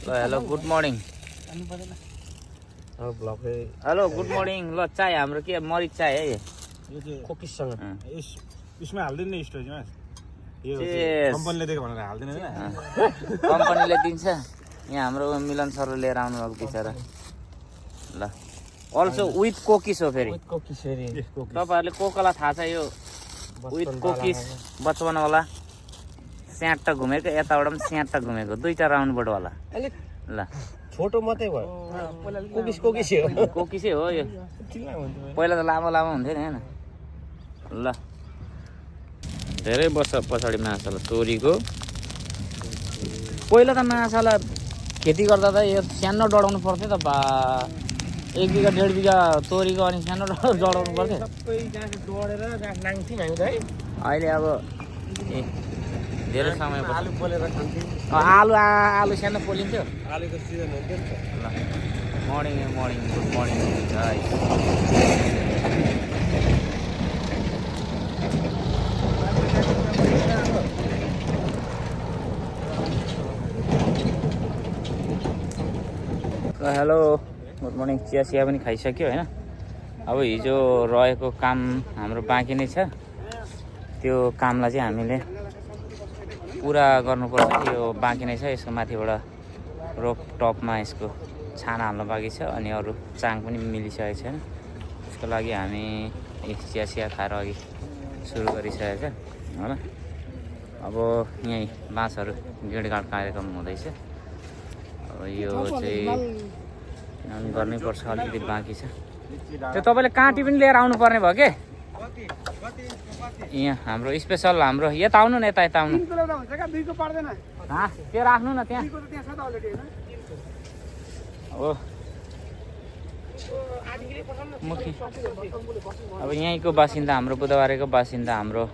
Hello good morning hello good morning ल चाय हाम्रो के मरिच चाय है यो चाहिँ कोकिससँग यसमा हाल्दैन नि स्टोरीमा यो कम्पनीले दिएको भनेर हाल्दैन हैन कम्पनीले दिन्छ यहाँ हाम्रो मिलन सर लिएर आउनु भएको बिचरा ल अल्सो विथ कोकिस हो फेरि तपाईहरुले कोकला थाहा छ यो विथ कोकिस बचपनवाला स्याट घुमेको यताबाट पनि स्याट घुमेको दुईटा राउन्डबाट होला ल छोटो मात्रै भयो कोकिसै हो यो पहिला त लामो लामो हुन्थ्यो नि हैन ल धेरै वर्ष पछाडि माछाला तोरीको पहिला त माछाला खेती गर्दा त यो सानो डढाउनु पर्थ्यो त बा 1 बिघा 1.5 बिघा तोरीको अनि सानो डढाउनु पर्थ्यो सबै गाँस डढेर गाँस नाङ्थ्यौँ हामी त है अहिले अब धेरै समय आलु पोलेर खान्थ्यौँ आलु सानो पोलिन्थ्यो आलुको सिजन हुन्थ्यो नि ल morning good morning guys hello good morning चिया पनि खाइसक्यो होइन अब हिजो रहेको काम हाम्रो बाँकी नै छ त्यो कामलाई चाहिँ हामीले पुरा गर्नुपर्छ यो बाँकी नै छ यसको माथिबाट रोप टपमा यसको छाना हाल्न बाँकी छ अनि अरू चाङ पनि मिलिसकेको छैन त्यसको लागि हामी चिया खाएर अघि सुरु गरिसकेको छ होइन अब यहीँ बाँसहरू गेडगाड कार्यक्रम हुँदैछ अब यो चाहिँ गर्नै पर्छ अलिकति बाँकी छ त्यो तपाईँले काँटी पनि लिएर आउनु पर्ने भयो के यहाँ हाम्रो स्पेसल हाम्रो यता आउनु न यता आउनु त्यो राख्नु न त्यहाँ हो मुखी अब यहीँको बासिन्दा हाम्रो बुधबारेको बासिन्दा हाम्रो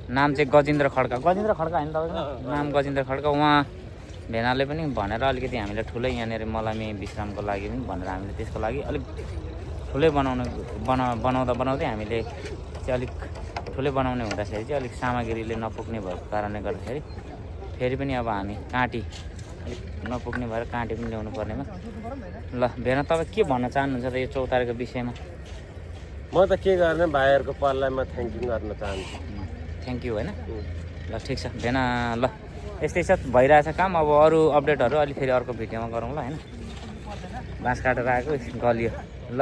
नाम चाहिँ गजेन्द्र खड्का होइन तपाईँको नाम गजेन्द्र खड्का उहाँ भेनाले पनि भनेर अलिकति हामीले ठुलै यहाँनिर मलामी विश्रामको लागि पनि भनेर हामीले त्यसको लागि अलिक ठुलै बनाउँदै हामीले चाहिँ अलिक ठुलै बनाउने हुँदाखेरि चाहिँ अलिक सामग्रीले नपुग्ने भएको कारणले गर्दाखेरि फेरि पनि अब हामी काँटी अलिक नपुग्ने भएर काँटी पनि ल्याउनु पर्नेमा ल भेना तपाईँ के भन्न चाहनुहुन्छ त यो चौतारीको विषयमा म त के गर्ने भाइहरूको पाललाई म थ्याङ्क यू गर्न चाहन्छु थ्याङ्क यू होइन ल ठिक छ भेना ल यस्तै छ भइरहेछ काम अब अरू अपडेटहरू अलि फेरि अर्को भिडियोमा गरौँ ल होइन बाँस काटेर आएको गलियो ल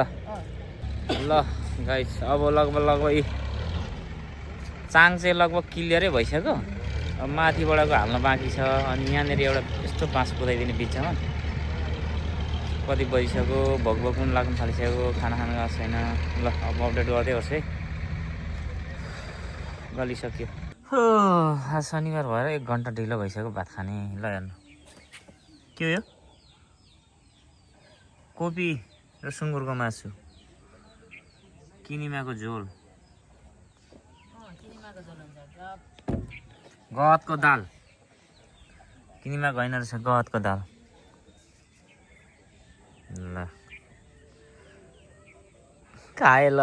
गाइस अब लगभग चाङ चाहिँ लगभग क्लियरै भइसक्यो अब माथिबाटको हाल्न बाँकी छ अनि यहाँनिर एउटा यस्तो बाँस कुदाइदिने बिचमा कति बजिसक्यो भोक पनि लाग्नु थालिसक्यो खाना खानु गएको छैन ल अब अपडेट गर्दै होस् है गलिसक्यो आज शनिबार भएर 1 घन्टा ढिलो भइसक्यो भात खाने ल हेर्नु के हो यो कोपी र सुँगुरको मासु किनिमाको झोल गहतको दाल किनिमाको होइन रहेछ गहतको दाल ल खाए ल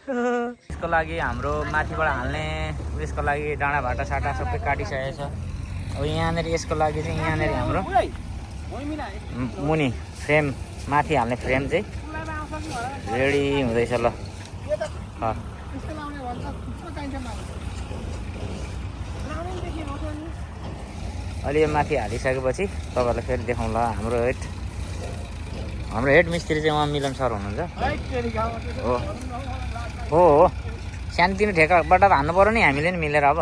यसको लागि हाम्रो माथिबाट हाल्ने यसको लागि डाँडा भाटा साटा सबै काटिसकेको छ अब यहाँनिर यसको लागि चाहिँ यहाँनिर हाम्रो मुनि फ्रेम माथि हाल्ने फ्रेम चाहिँ रेडी हुँदैछ ल अलि माथि हालिसकेपछि तपाईँहरूलाई फेरि देखाउँला हाम्रो हेड मिस्त्री चाहिँ उहाँ मिलन सर हुनुहुन्छ हो सानोतिनो ठेकाबाट त हान्नु पर्यो नि हामीले नि मिलेर अब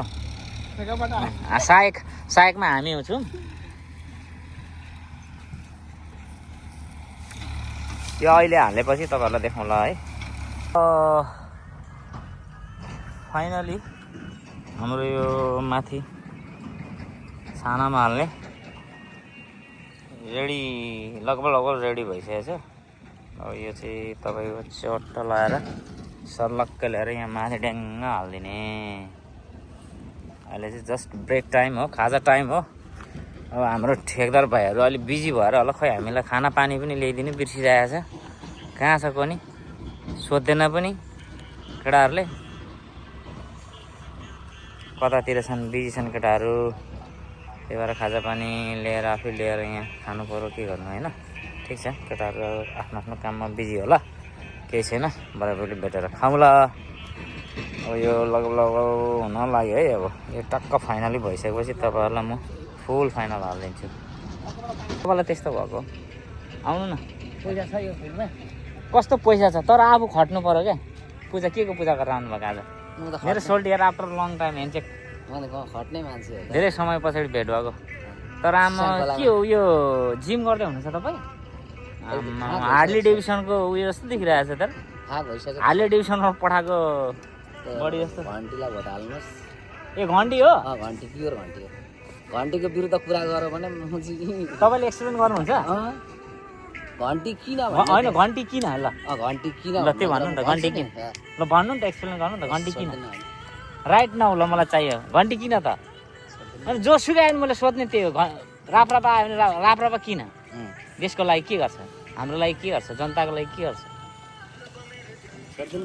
सहायकमा हामी हुन्छौँ यो अहिले हालेपछि तपाईँहरूलाई देखाउँला है फाइनली हाम्रो यो माथि छानामा हाल्ने रेडी लगभग रेडी भइसकेको छ अब यो चाहिँ तपाईँको चट्ट लगाएर सर्लक्क ल्याएर यहाँ माथि ड्याङ्ग हालिदिने अहिले चाहिँ जस्ट ब्रेक टाइम हो खाजा टाइम हो अब हाम्रो ठेकदार भाइहरू अलिक बिजी भएर होला खै हामीलाई खाना पानी पनि ल्याइदिनु बिर्सिरहेको छ कहाँ छ कोनी सोध्दैन पनि केटाहरूले कतातिर छन् बिजी छन् केटाहरू त्यही भएर खाजा पानी लिएर आफै लिएर यहाँ खानु पऱ्यो के गर्नु होइन। ठिक छ, केटाहरू आफ्नो आफ्नो काममा बिजी होला, केही छैन, बराबरले भेटेर खाउँला। अब यो लगभग हुन लाग्यो है। अब यो टक्क फाइनली भइसकेपछि तपाईँहरूलाई म फुल फाइनल हालिदिन्छु। तपाईँलाई त्यस्तो भएको आउनु न, पैसा छ यो फिल्डमा, कस्तो पैसा छ, तर आफू खट्नु पऱ्यो क्या। पूजा के को पूजा गरेर आउनुभएको आज? मेरो सोल्टी हेर आफ्टर लङ टाइम हेन्चेक, खट्ने मान्छे हो, धेरै समय पछाडि भेट भएको। तर आमा के हो यो जिम गर्दै हुनुहुन्छ तपाईँ? हार्ली डेभिसनको उयो जस्तो देखिरहेको छ त, हार्ली डेभिसनमा पठाएको बडी जस्तो। घन्टीलाई भोट हाल्नुहोस्। ए घन्टी हो? घन्टी प्योर घन्टी हो। घन्टीको विरुद्ध कुरा गऱ्यो भने तपाईँले एक्सप्लेन गर्नुहुन्छ? घन्टी किन होइन घन्टी किन? ल घन्टी किन ल त्यो भन्नु नि त, घन्टी किन? ल भन्नु नि त, एक्सप्लेन गर्नु नि त, घन्टी किन राइट नाउ? ल मलाई चाहियो घन्टी किन त? अनि जोसुकै आयो भने मैले सोध्ने त्यही हो। राप्रपा आयो भने राप्रपा किन? देशको लागि के गर्छ, हाम्रो लागि के गर्छ, जनताको लागि के गर्छ?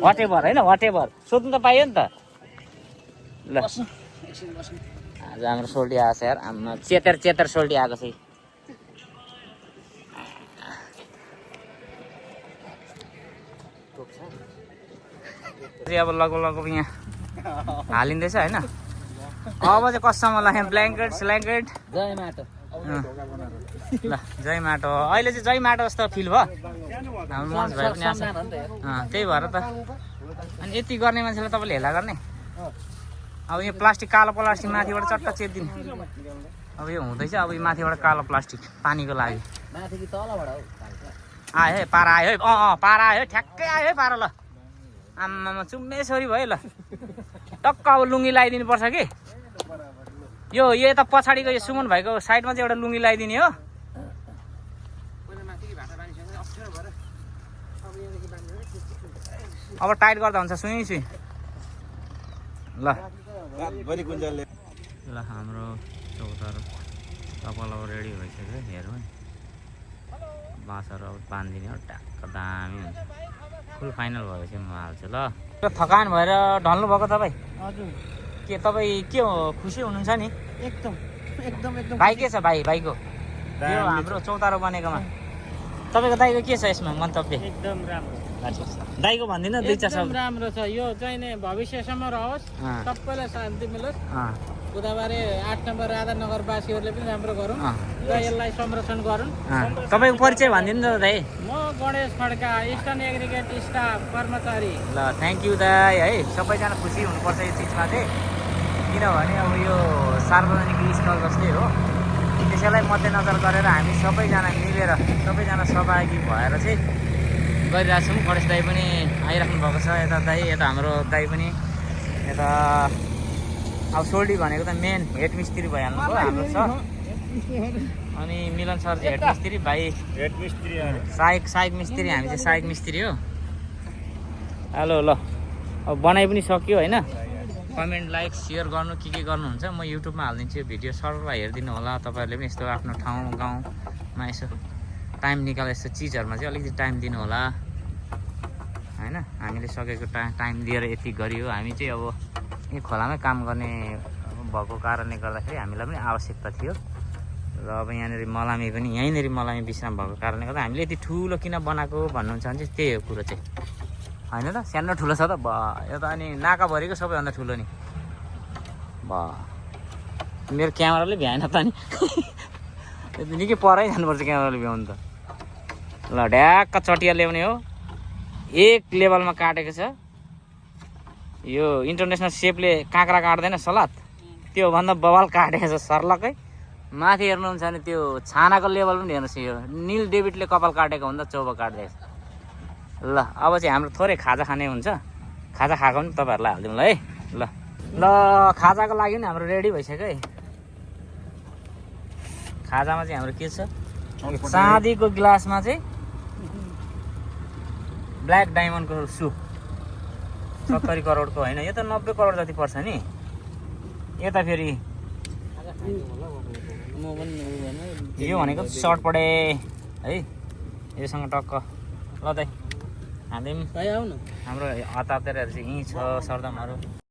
वाट एभर होइन, वाट एभर सोध्नु त पाइयो नि त। ल आज हाम्रो सोल्टी आएको छ यार, हाम्रो चेतर सोल्टी आएको छ। अब लगभग यहाँ हालिँदैछ होइन। अब चाहिँ कस्टमर लाग्यो ब्ल्याङ्केट स्ल्याङ्केट। जय माटो। ल जय माटो, अहिले चाहिँ जय माटो जस्तो फिल भयो हाम्रो मन्स भाइ पनि आएको छ। त्यही भएर त अनि यति गर्ने मान्छेलाई तपाईँले हेला गर्ने। अब यो प्लास्टिक, कालो प्लास्टिक माथिबाट चट्ट चेपिदिने। अब यो हुँदैछ, अब यो माथिबाट कालो प्लास्टिक पानीको लागि आयो है, पारा आयो है। पारा आयो, ठ्याक्कै आयो है पारा। ल आम्मामा चुम्मेश्वरी भयो। ल टक्क अब लुङ्गी लगाइदिनु पर्छ कि यो यता पछाडिको यो सुमन भाइको साइडमा चाहिँ एउटा लुङ्गी लगाइदिने हो। अब टाइट गर्दा हुन्छ सुई सुई। ल ल हाम्रो चौतारो कपाल अब रेडी भइसक्यो, हेरौँ है। बाँसहरू अब बाँधिदिने हो, ट्याक्क दामी हुन्छ। फुल फाइनल भएपछि म हाल्छु। ल थकान भएर ढल्नु भएको तपाईँ? हजुर। के तपाईँ के हो, खुसी हुनुहुन्छ नि? एकदम एकदम एकदम। भाइ के छ भाइको यो हाम्रो चौतारो बनेकोमा? तपाईँको दाइको के छ यसमा मन्तव्य? एकदम राम्रो। दाइको भन्दिनँ दुई चार शब्द? राम्रो छ, यो चाहिँ नि भविष्यसम्म रहोस्, सबैलाई शान्ति मिलोस्। बुधबारे 8 नम्बर राधानगरवासीहरूले पनि राम्रो गरौँ र यसलाई संरक्षण गरौँ। तपाईँको परिचय भनिदिनु न त दाइ। म Ganesh Khadka, eastern aggregate staff कर्मचारी। ल थ्याङ्क यू दाइ है। सबैजना खुसी हुनुपर्छ यो चिजमा चाहिँ, किनभने अब यो सार्वजनिक स्थल जस्तै हो, त्यसैलाई मध्यनजर गरेर हामी सबैजना मिलेर सबैजना सहभागी भएर चाहिँ गरिरहेको छौँ। गणेश दाइ पनि आइराख्नु भएको छ यता, दाइ यता हाम्रो दाइ पनि यता। अब सोल्टी भनेको त मेन हेड मिस्त्री भइहाल्नु भयो हाम्रो छ। अनि मिलन सर चाहिँ हेड मिस्त्री, भाइ हेड मिस्त्री, सहायक मिस्त्री, हामी चाहिँ सहायक मिस्त्री हो। हेलो ल अब बनाइ पनि सक्यो होइन। कमेन्ट लाइक सेयर गर्नु के गर्नुहुन्छ म युट्युबमा हालिदिन्छु यो भिडियो, सरलाई हेरिदिनु होला। तपाईँहरूले पनि यस्तो आफ्नो ठाउँ गाउँमा यसो टाइम निकालेर यस्तो चिजहरूमा चाहिँ अलिकति टाइम दिनु होला होइन। हामीले सकेको टाइम दिएर यति गरियो। हामी चाहिँ अब यो खोलामै काम गर्ने भएको कारणले गर्दाखेरि हामीलाई पनि आवश्यकता थियो र अब यहाँनिर मलामी पनि यहीँनिर मलामी विश्राम भएको कारणले गर्दा हामीले यति ठुलो किन बनाएको भन्नुहुन्छ भने चाहिँ त्यही हो कुरो चाहिँ होइन त। सानो ठुलो छ त यो त, अनि नाकाभरिको सबैभन्दा ठुलो नि मेरो क्यामेराले भ्याएन त नि निकै परै जानुपर्छ क्यामेराले भ्याउनु त। ल ढ्याक्क चटिया ल्याउने हो, एक लेभलमा काटेको छ। यो इन्टरनेसनल सेपले काँक्रा काट्दैन सलाद, त्योभन्दा बवाल काटेको छ सर्लकै। माथि हेर्नुहुन्छ भने त्यो छानाको लेभल पनि हेर्नुहोस्, यो निल डेभिडले कपाल काटेको भन्दा चौबा काट्दैछ। ल अब चाहिँ हाम्रो थोरै खाजा खाने हुन्छ, खाजा खाएको पनि तपाईँहरूलाई हालिदिउँ ल है। ल ल खाजाको लागि नि हाम्रो रेडी भइसक्यो है। खाजामा चाहिँ हाम्रो के छ, चाँदीको गिलासमा चाहिँ ब्ल्याक डायमन्डको सुप 70 करोडको होइन, यो त 90 करोड जति पर्छ नि। यता फेरि यो भनेको सर्ट पडे है, योसँग टक्क। ल दाइ हामी हाम्रो हतारहरू चाहिँ यहीँ छ सरदमहरू।